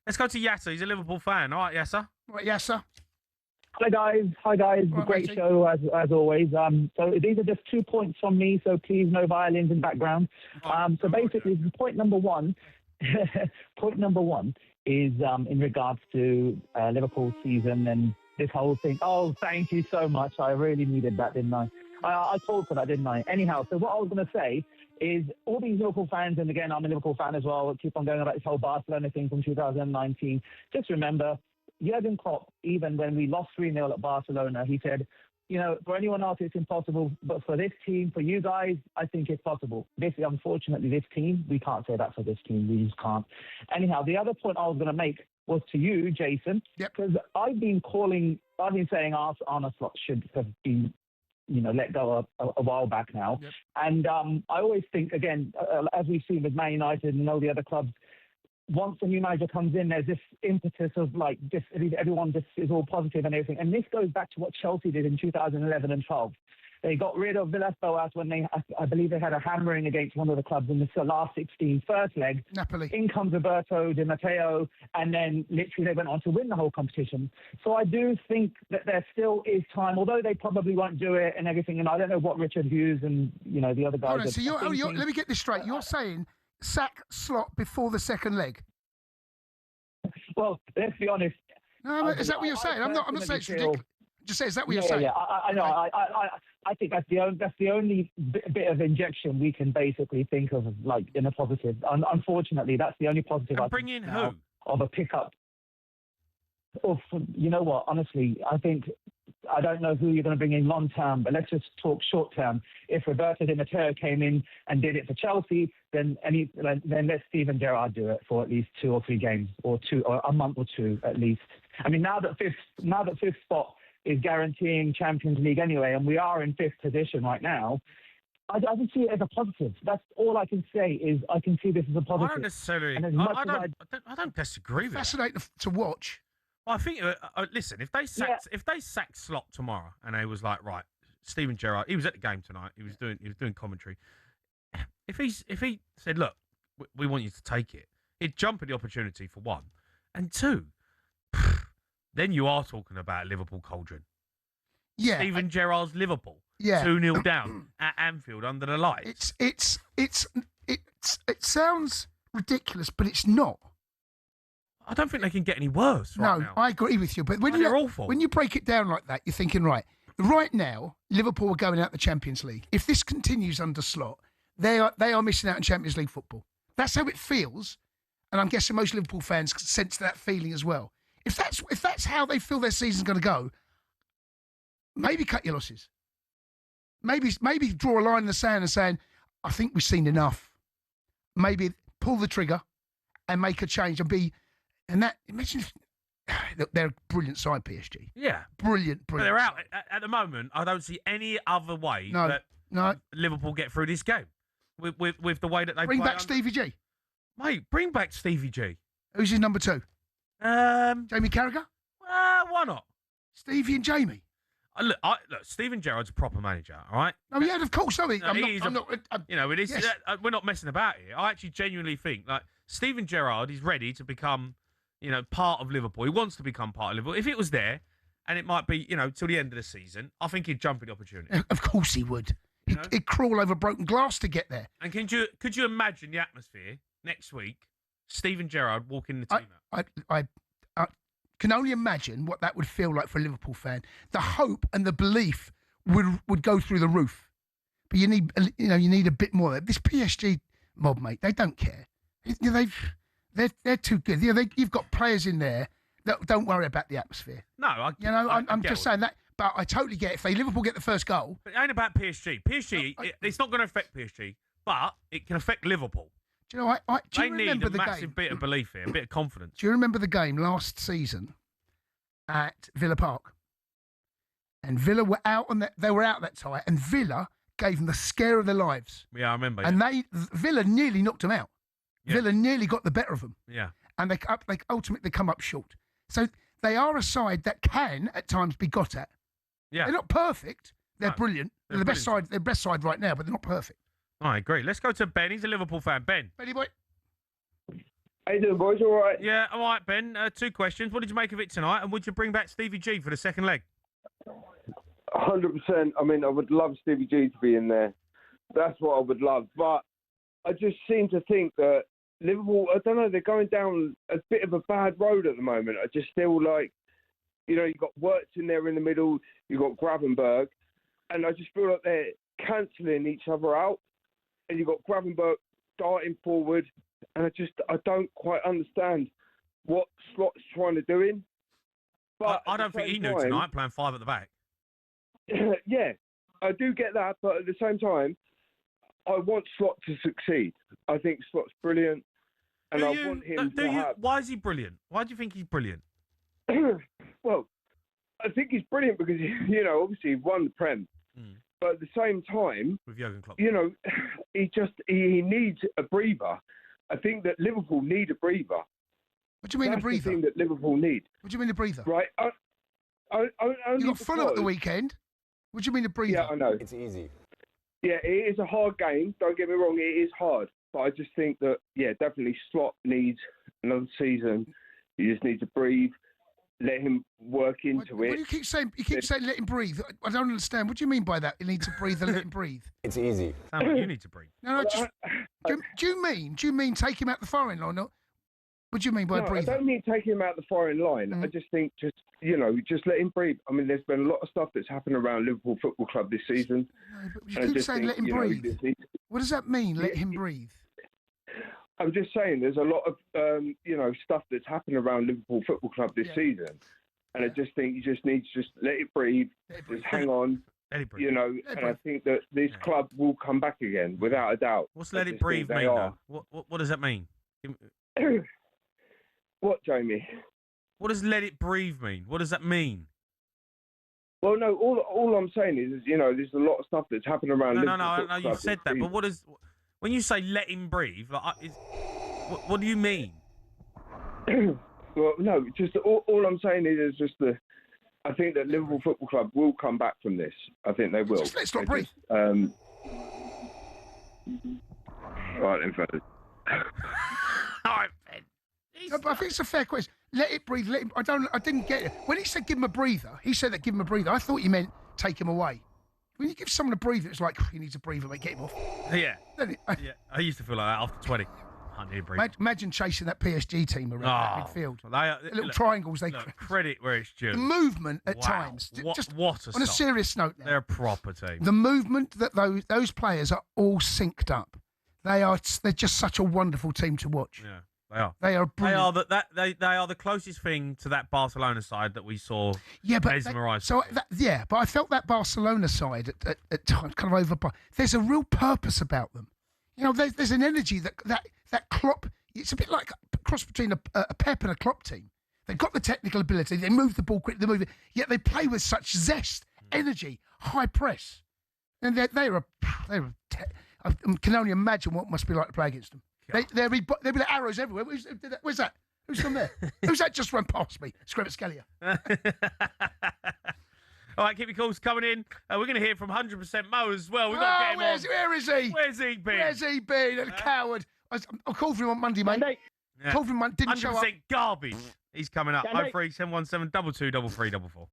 Let's go to Yasser. He's a Liverpool fan. All right, Yasser. Right, Yasser. Hi guys. Right, Great matey. show as always. So these are just 2 points from me. So please, no violins in background. So basically, point number one. Point number one is in regards to Liverpool season and this whole thing. Oh, thank you so much. I really needed that, didn't I? I called for that, didn't I? Anyhow, so what I was going to say is all these Liverpool fans, and again, I'm a Liverpool fan as well, keep on going about this whole Barcelona thing from 2019. Just remember, Jurgen Klopp, even when we lost 3-0 at Barcelona, he said, you know, for anyone else it's impossible, but for this team, for you guys, I think it's possible. Unfortunately, this team, we can't say that for this team. We just can't. Anyhow, the other point I was going to make was to you, Jason, because I've been saying Arne Slot should have been, let go a while back now. Yep. And I always think, again, as we've seen with Man United and all the other clubs, once a new manager comes in, there's this impetus of everyone just is all positive and everything. And this goes back to what Chelsea did in 2011 and 12. They got rid of Villas-Boas when I believe they had a hammering against one of the clubs in the last 16 first leg. Napoli. In comes Roberto Di Matteo, and then literally they went on to win the whole competition. So I do think that there still is time, although they probably won't do it and everything. And I don't know what Richard Hughes and the other guys. So let me get this straight. You're saying sack Slot before the second leg? Well, let's be honest. No, is that what you're saying? I'm not saying it's ridiculous. Just say, is that what you're saying? Yeah, I know. I think that's the only bit of injection we can basically think of, like, in a positive. Unfortunately, that's the only positive. And bring in who? Of a pickup. You know what? Honestly, I don't know who you're going to bring in long term, but let's just talk short term. If Roberto Di Matteo came in and did it for Chelsea, then let Steven Gerrard do it for at least 2 or 3 games, or a month or 2 at least. I mean, now that fifth spot is guaranteeing Champions League anyway, and we are in 5th position right now, I can see it as a positive. That's all I can say is I can see this as a positive. I don't necessarily. I don't disagree with that. Fascinating to watch. Well, I think listen, if they sacked Slot tomorrow and they was like, right, Steven Gerrard, he was at the game tonight. He was doing commentary. If he said, look, we want you to take it, he'd jump at the opportunity for 1, and 2. Then you are talking about Liverpool cauldron. Yeah, Steven Gerrard's Liverpool. Yeah, 2-0 down at Anfield under the lights. It sounds ridiculous, but it's not. I don't think they can get any worse right now. No, I agree with you. But they're awful. When you break it down like that, you're thinking, right now, Liverpool are going out the Champions League. If this continues under Slot, they are missing out on Champions League football. That's how it feels, and I'm guessing most Liverpool fans sense that feeling as well. If that's how they feel their season's going to go, maybe cut your losses. Maybe draw a line in the sand and saying, I think we've seen enough. Maybe pull the trigger and make a change and that. Imagine if they're a brilliant side, PSG. Yeah, brilliant. But they're out at the moment. I don't see any other way that Liverpool get through this game with the way that they bring play back Stevie G. Mate, bring back Stevie G. Who's his number 2? Jamie Carragher? Why not? Stevie and Jamie. Look, Steven Gerrard's a proper manager, all right? No, yeah, of course. We're not messing about here. I actually genuinely think, like, Steven Gerrard is ready to become, part of Liverpool. He wants to become part of Liverpool. If it was there, and it might be, till the end of the season, I think he'd jump at the opportunity. Of course he would. He'd crawl over broken glass to get there. And could you imagine the atmosphere next week? Steven Gerrard walking the team out. I can only imagine what that would feel like for a Liverpool fan. The hope and the belief would go through the roof. But you need a bit more. This PSG mob, mate, they don't care. They're too good. You've got players in there that don't worry about the atmosphere. No, I'm just saying that. But I totally get it. If Liverpool get the first goal, but it ain't about PSG. It's not going to affect PSG, but it can affect Liverpool. Do you know? They need a massive bit of belief here, a bit of confidence. Do you remember the game last season at Villa Park? And Villa were out they were out that time, and Villa gave them the scare of their lives. Yeah, I remember. And Villa nearly knocked them out. Yeah. Villa nearly got the better of them. Yeah. And they ultimately come up short. So they are a side that can at times be got at. Yeah. They're not perfect. They're brilliant. They're the best side. They're best side right now, but they're not perfect. I agree. Let's go to Ben. He's a Liverpool fan. Ben. Benny boy. How you doing, boys? All right? Yeah, all right, Ben. 2 questions. What did you make of it tonight? And would you bring back Stevie G for the second leg? 100%. I mean, I would love Stevie G to be in there. That's what I would love. But I just seem to think that Liverpool, I don't know, they're going down a bit of a bad road at the moment. I just feel like, you know, you've got Wirtz in there in the middle, you've got Gravenberg, and I just feel like they're cancelling each other out. And you've got Gravenberg darting forward, and I don't quite understand what Slot's trying to do in. But I don't think he knew tonight, playing 5 at the back. Yeah, I do get that, but at the same time, I want Slot to succeed. I think Slot's brilliant, and I want him to have... Why is he brilliant? Why do you think he's brilliant? Well, I think he's brilliant because, you know, obviously he won the Prem. But at the same time, with Jurgen Klopp, you know, he needs a breather. I think that Liverpool need a breather. What do you mean a breather? That's the thing that Liverpool need. What do you mean a breather? Right. You got Fulham at the weekend. What do you mean a breather? Yeah, I know. It's easy. Yeah, it is a hard game. Don't get me wrong, it is hard. But I just think that, yeah, definitely Slot needs another season. You just need to breathe. Let him work into it. What do you keep saying? You keep saying let him breathe. I don't understand. What do you mean by that? You need to breathe and let him breathe. It's easy. Sounds like you need to breathe. No, just. Do you mean take him out the firing line? Or what do you mean by breathe? I don't mean taking him out the firing line. I just think just let him breathe. I mean, there's been a lot of stuff that's happened around Liverpool Football Club this season. No, but you keep saying let him breathe. What does that mean? Let him breathe. I'm just saying there's a lot of, stuff that's happened around Liverpool Football Club this season. And I just think you just need to just let it breathe, just hang on, and I think that this club will come back again, without a doubt. What's let it breathe mean, though? What does that mean? What, Jamie? What does let it breathe mean? What does that mean? Well, no, all I'm saying is, there's a lot of stuff that's happened around Liverpool Football Club. No, you've said that, but what is... When you say let him breathe, what do you mean? Well, no, just all I'm saying is just I think that Liverpool Football Club will come back from this. I think they will. Just let's not breathe. Right then, fellas. All right, Ben. No, but I think it's a fair question. Let it breathe. Let him. I didn't get it. When he said give him a breather, he said that give him a breather. I thought he meant take him away. When you give someone a breather, it's like he needs a breather, mate. Get him off. Yeah. I used to feel like that after 20. I need a breather. Imagine chasing that PSG team around that midfield. The little triangles they credit where it's due. The movement at times. What on a serious note now. They're a proper team. The movement that those players are all synced up. They're just such a wonderful team to watch. Yeah. They are. They are brilliant. They are the closest thing to that Barcelona side that we saw. Yeah, but mesmerised. But I felt that Barcelona side at times kind of over. There's a real purpose about them. There's an energy that Klopp. It's a bit like a cross between a Pep and a Klopp team. They've got the technical ability. They move the ball quick. They move it. Yet they play with such zest, energy, high press, and I can only imagine what it must be like to play against them. There'll be arrows everywhere. Where's that? Who's from there? Who's that just run past me? Scalia. All right, keep your calls coming in. We're going to hear from 100% Mo as well. We've got to get him on. Where is he? Where's he been? Where's he been? A coward. I called for him on Monday, mate. Yeah. Called for him, didn't show up. 100% garbage. He's coming up. 03 717 223344.